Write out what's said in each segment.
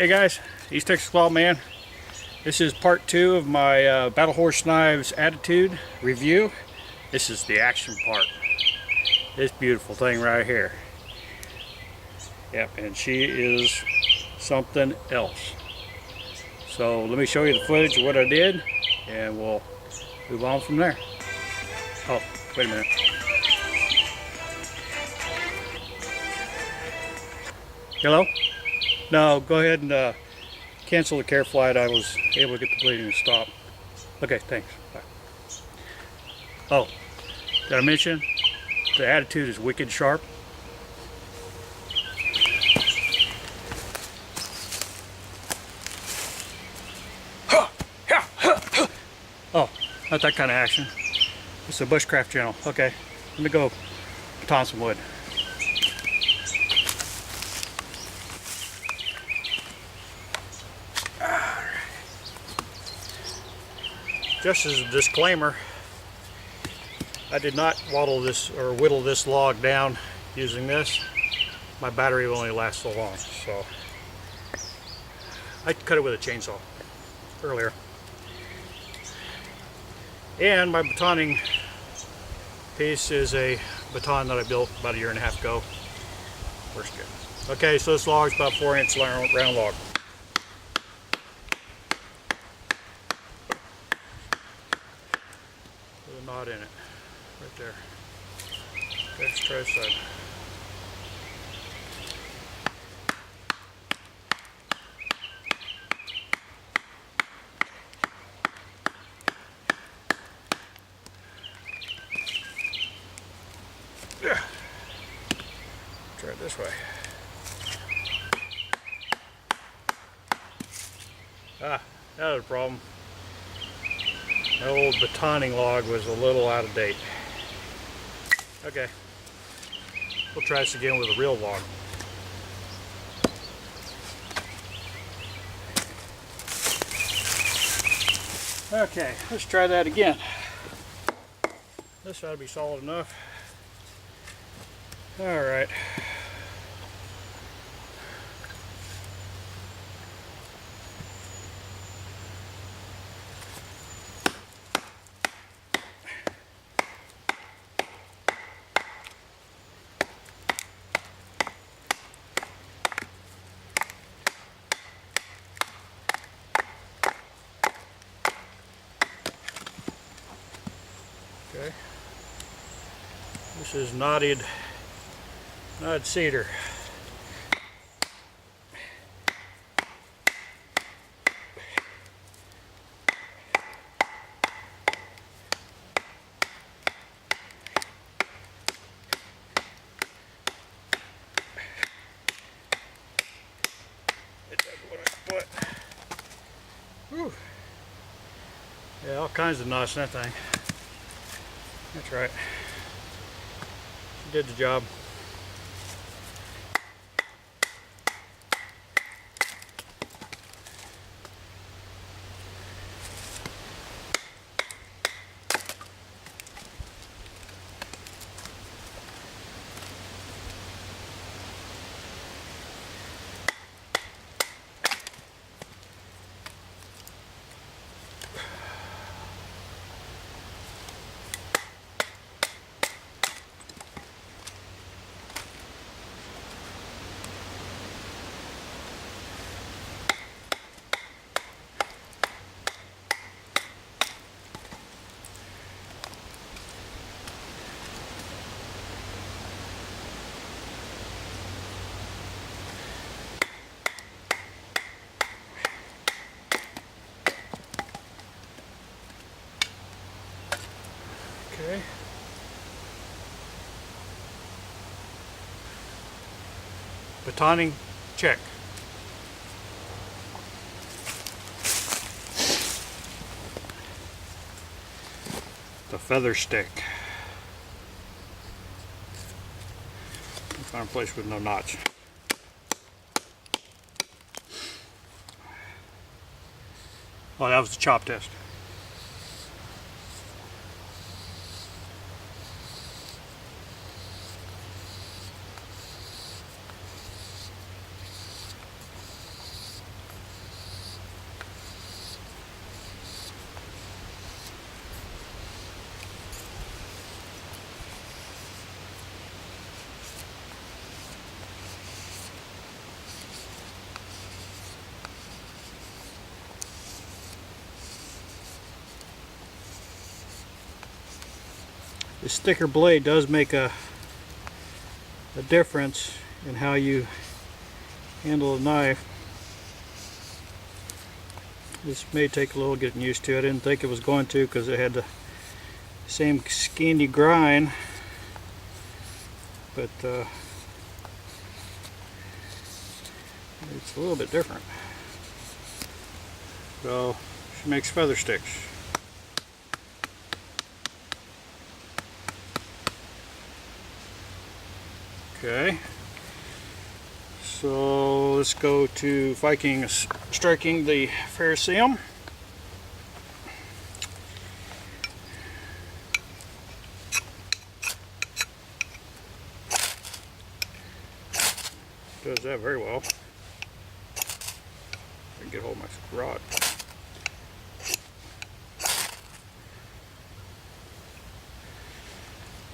Hey guys, East Texas Claw Man. This is part 2 of my Battle Horse Knives Attitude review. This is the action part. This beautiful thing right here. Yep, and she is something else. So let me show you the footage of what I did and we'll move on from there. Oh, wait a minute. Hello? No, go ahead and cancel the care flight. I was able to get the bleeding to stop. Okay, thanks. Bye. Oh, did I mention the attitude is wicked sharp? Oh, not that kind of action. It's a bushcraft channel. Okay, let me go baton some wood. Just as a disclaimer, I did not whittle this log down using this. My battery will only last so long, so I cut it with a chainsaw earlier. And my batoning piece is a baton that I built about 1.5 years ago. Works good. Okay, so this log is about 4-inch round log. With a knot in it, right there. Okay, let's try this side. Try it this way. Ah, that was a problem. My old batoning log was a little out of date. Okay, we'll try this again with a real log. Okay, let's try that again. This ought to be solid enough. All right. Okay. This is knotted cedar. It does what I put. Whew. Yeah, all kinds of knots in that thing. That's right. She did the job. Okay. Batoning check. The feather stick. Find a place with no knots. Oh, that was the chop test. This thicker blade does make a difference in how you handle a knife. This may take a little getting used to. I didn't think it was going to because it had the same skinny grind, but it's a little bit different. So she makes feather sticks. Okay, so let's go to Viking striking the Ferrocerium. Does that very well. I can get hold of my rod.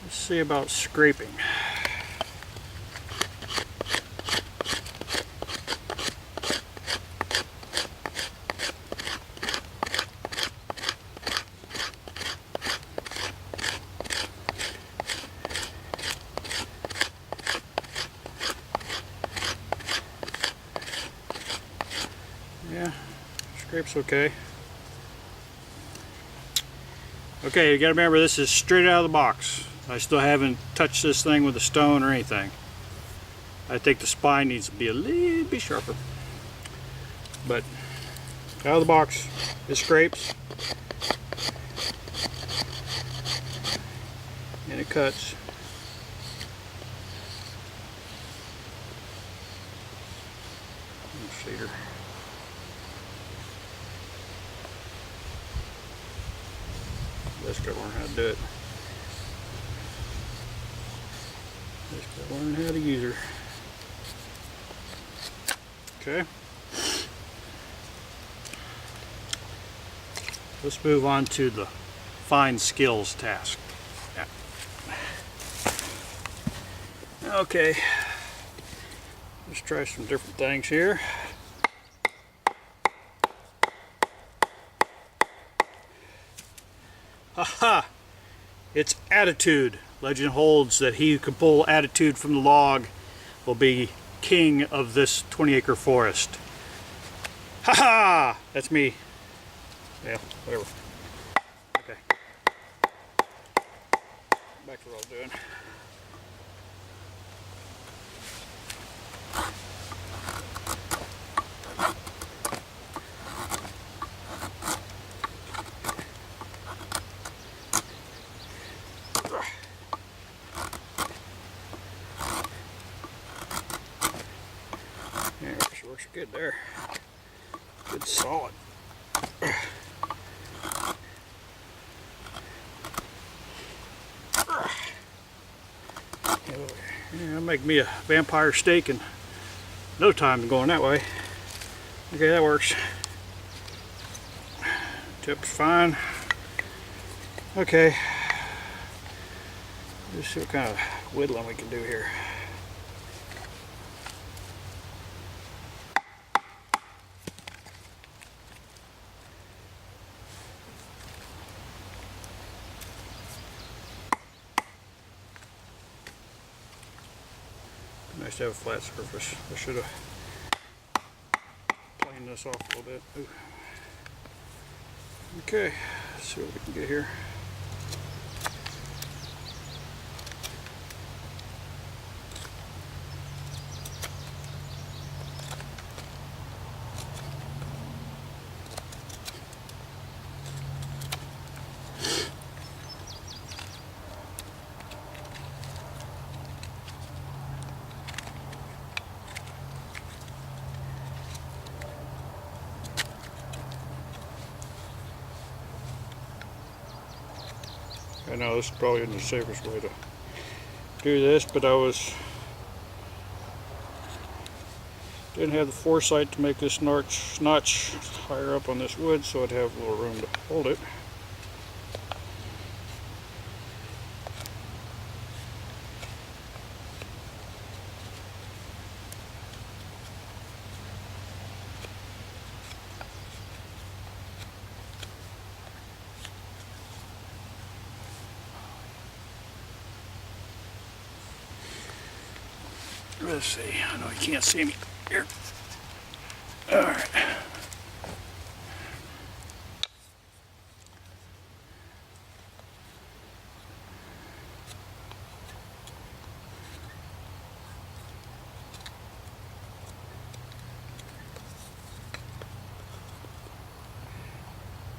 Let's see about scraping. Yeah, scrape's okay. Okay, you gotta remember this is straight out of the box. I still haven't touched this thing with a stone or anything. I think the spine needs to be a little bit sharper. But out of the box, it scrapes. And it cuts. Cedar. Just gotta learn how to do it. Just gotta learn how to use her. Okay. Let's move on to the fine skills task. Yeah. Okay. Let's try some different things here. Aha! It's attitude. Legend holds that he who can pull attitude from the log will be king of this 20-acre forest. Ha! That's me. Yeah, whatever. Okay. Back to what I was doing. Yeah, she works good there. Good solid. Yeah, make me a vampire steak in no time going that way. Okay, that works. Tip's fine. Okay. Let's see what kind of whittling we can do here. Nice to have a flat surface. I should have planed this off a little bit. Ooh. Okay, let's see what we can get here. I know this is probably the safest way to do this, but didn't have the foresight to make this notch higher up on this wood, so I'd have a little room to hold it. Let's see. I know you can't see me here. All right.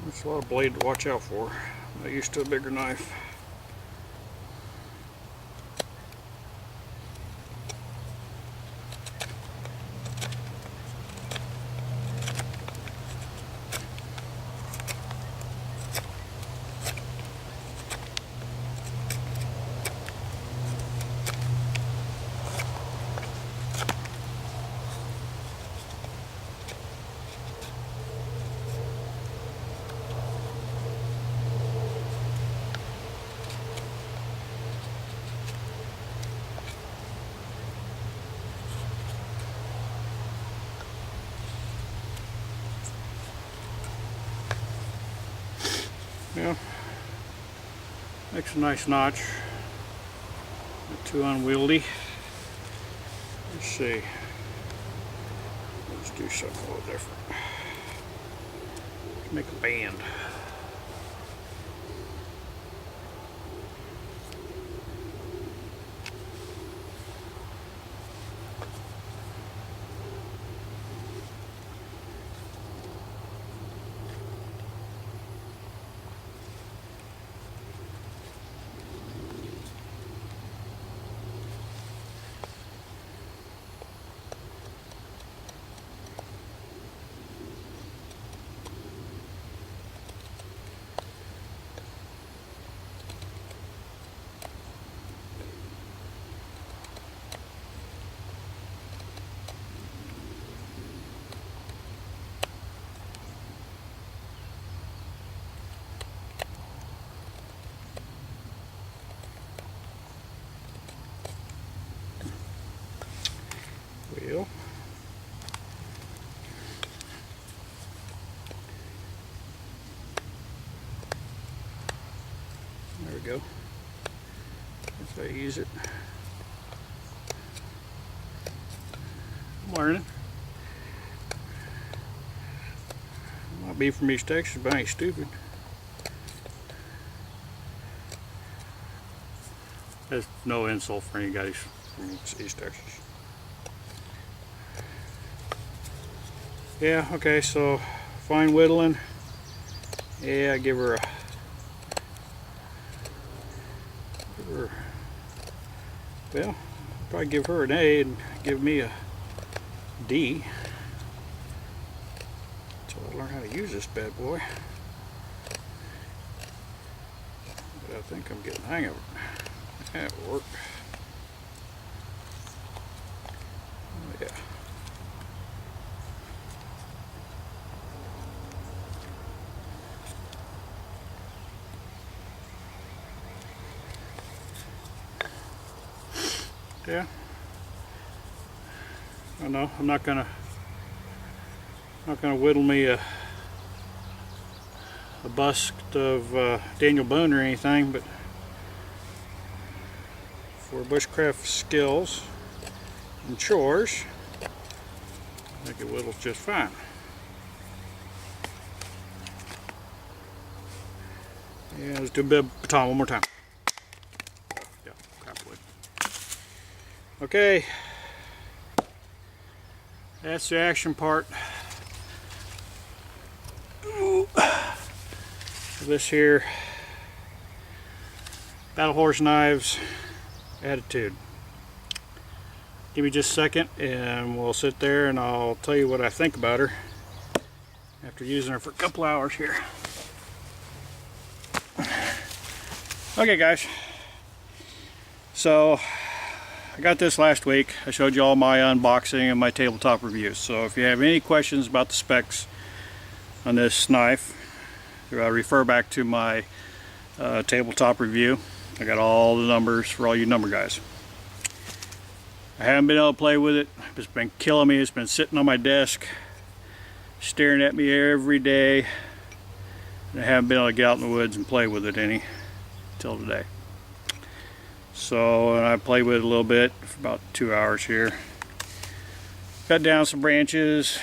That's a lot of blade to watch out for. I'm not used to a bigger knife. Yeah, makes a nice notch. Not too unwieldy. Let's see. Let's do something a little different. Let's make a band. Wheel. There we go. That's how you use it. I'm learning. Might be from East Texas, but I ain't stupid. There's no insult for any guys from East Texas. Yeah, okay, so fine whittling. Yeah, I give her well, probably give her an A and give me a D. Until I learn how to use this bad boy. But I think I'm getting the hang of it. That will work. Oh, yeah. Yeah. I know I'm not gonna whittle me a bust of Daniel Boone or anything, but for bushcraft skills and chores, I think it whittles just fine. Yeah, let's do a bit of baton one more time. Yeah, crap wood. Okay, that's the action part. This here Battle Horse Knives Attitude. Give me just a second and we'll sit there and I'll tell you what I think about her after using her for a couple hours here. Okay guys, so I got this last week. I showed you all my unboxing and my tabletop reviews. So if you have any questions about the specs on this knife, refer back to my tabletop review. I got all the numbers for all you number guys. I haven't been able to play with it. It's been killing me. It's been sitting on my desk staring at me every day. And I haven't been able to get out in the woods and play with it any till today. So, and I played with it a little bit for about 2 hours here. Cut down some branches.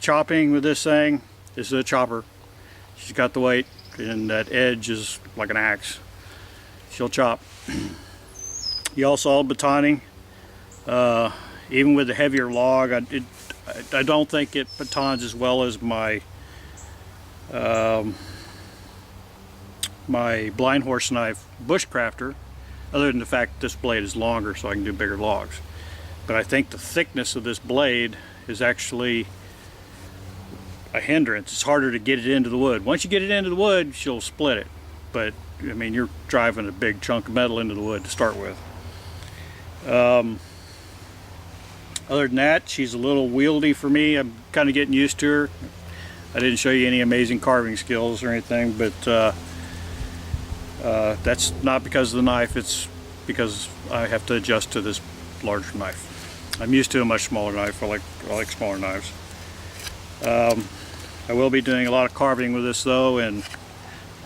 Chopping with this thing. This is a chopper. She's got the weight, and that edge is like an axe. She'll chop. You also saw batoning. Even with the heavier log, I don't think it batons as well as my my blind horse knife bushcrafter, other than the fact this blade is longer so I can do bigger logs. But I think the thickness of this blade is actually a hindrance. It's harder to get it into the wood. Once you get it into the wood, she'll split it. But I mean, you're driving a big chunk of metal into the wood to start with. Other than that, she's a little wieldy for me. I'm kind of getting used to her. I didn't show you any amazing carving skills or anything, but that's not because of the knife. It's because I have to adjust to this larger knife. I'm used to a much smaller knife. I like smaller knives. I will be doing a lot of carving with this though, and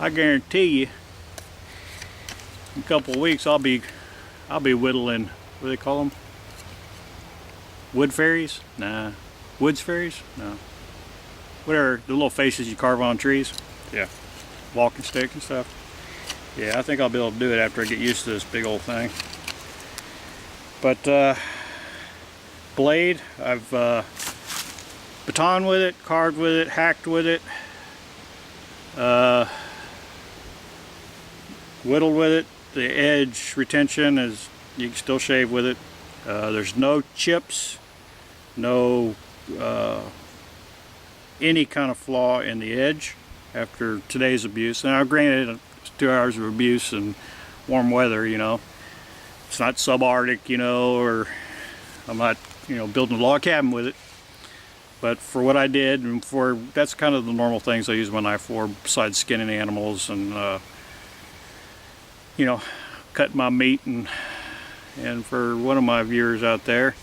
I guarantee you, in a couple of weeks I'll be whittling. What do they call them? Wood fairies? Nah. Woods fairies? No. Whatever, the little faces you carve on trees. Yeah. Walking stick and stuff. Yeah, I think I'll be able to do it after I get used to this big old thing. But blade, I've baton with it, carved with it, hacked with it, whittled with it. The edge retention is, you can still shave with it. There's no chips, no any kind of flaw in the edge after today's abuse. Now granted, it's 2 hours of abuse and warm weather, you know. It's not subarctic, you know, or I'm not, you know, building a log cabin with it. But for what I did, and for, that's kind of the normal things I use my knife for, besides skinning animals and, you know, cutting my meat. And for one of my viewers out there,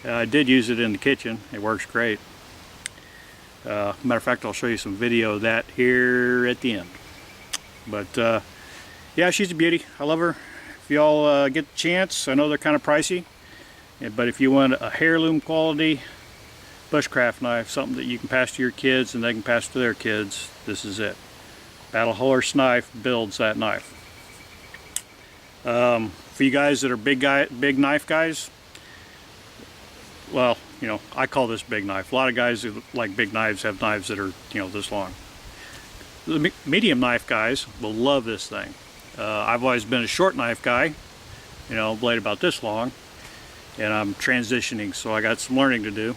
I did use it in the kitchen. It works great. Matter of fact, I'll show you some video of that here at the end. But yeah, she's a beauty. I love her. If y'all get the chance, I know they're kind of pricey, but if you want a heirloom quality bushcraft knife, something that you can pass to your kids and they can pass to their kids, this is it. Battle Horse Knife builds that knife. For you guys that are big knife guys, well, you know, I call this big knife. A lot of guys who like big knives have knives that are, you know, this long. The medium knife guys will love this thing. I've always been a short knife guy, you know, blade about this long, and I'm transitioning, so I got some learning to do.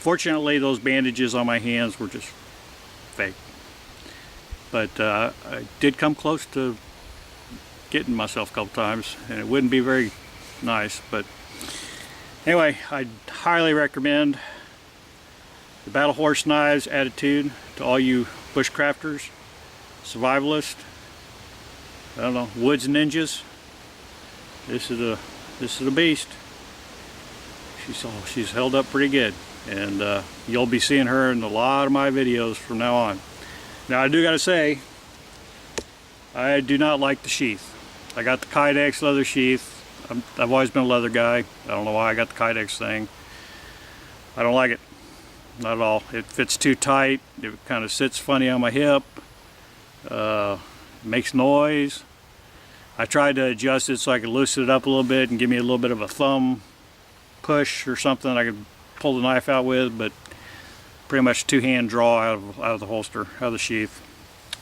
Fortunately, those bandages on my hands were just fake, but I did come close to getting myself a couple times, and it wouldn't be very nice. But anyway, I highly recommend the Battle Horse Knives Attitude to all you bushcrafters, survivalists, I don't know, woods ninjas. This is a beast. She's held up pretty good, and you'll be seeing her in a lot of my videos from now on. Now I do gotta say, I do not like the sheath. I got the Kydex leather sheath. I've always been a leather guy. I don't know why I got the Kydex thing. I don't like it, not at all. It fits too tight. It kind of sits funny on my hip. Makes noise. I tried to adjust it so I could loosen it up a little bit and give me a little bit of a thumb push or something I could pull the knife out with, but pretty much two-hand draw out of the holster, out of the sheath.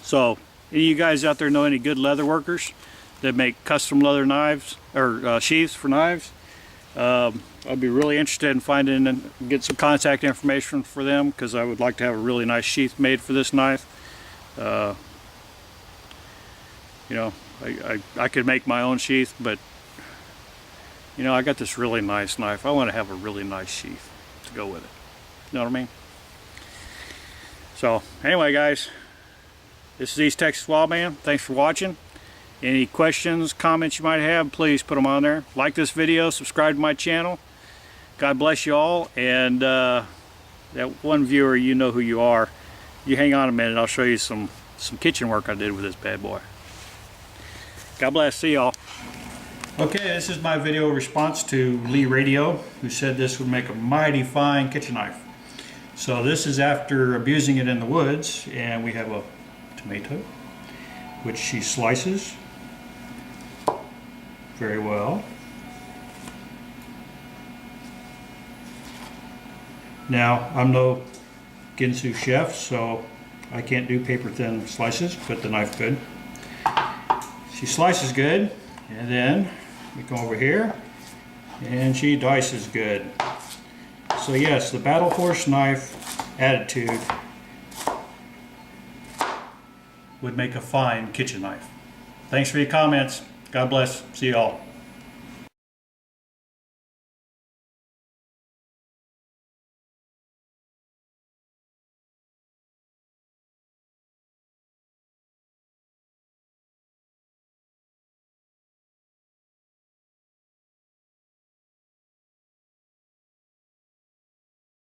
So, any of you guys out there know any good leather workers that make custom leather knives or sheaths for knives? I'd be really interested in finding and get some contact information for them, because I would like to have a really nice sheath made for this knife. You know, I could make my own sheath, but you know, I got this really nice knife. I want to have a really nice sheath to go with it. You know what I mean? So anyway, guys, this is East Texas Wildman. Thanks for watching. Any questions, comments you might have, please put them on there. Like this video, subscribe to my channel. God bless you all. And that one viewer, you know who you are. You hang on a minute, I'll show you some kitchen work I did with this bad boy. God bless. See y'all. Okay, this is my video response to Lee Radio, who said this would make a mighty fine kitchen knife. So this is after abusing it in the woods, and we have a tomato, which she slices very well. Now, I'm no Ginsu chef, so I can't do paper thin slices, but the knife could. She slices good, and then we go over here, and she dices good. So yes, the Battle Horse knife Attitude would make a fine kitchen knife. Thanks for your comments. God bless. See y'all.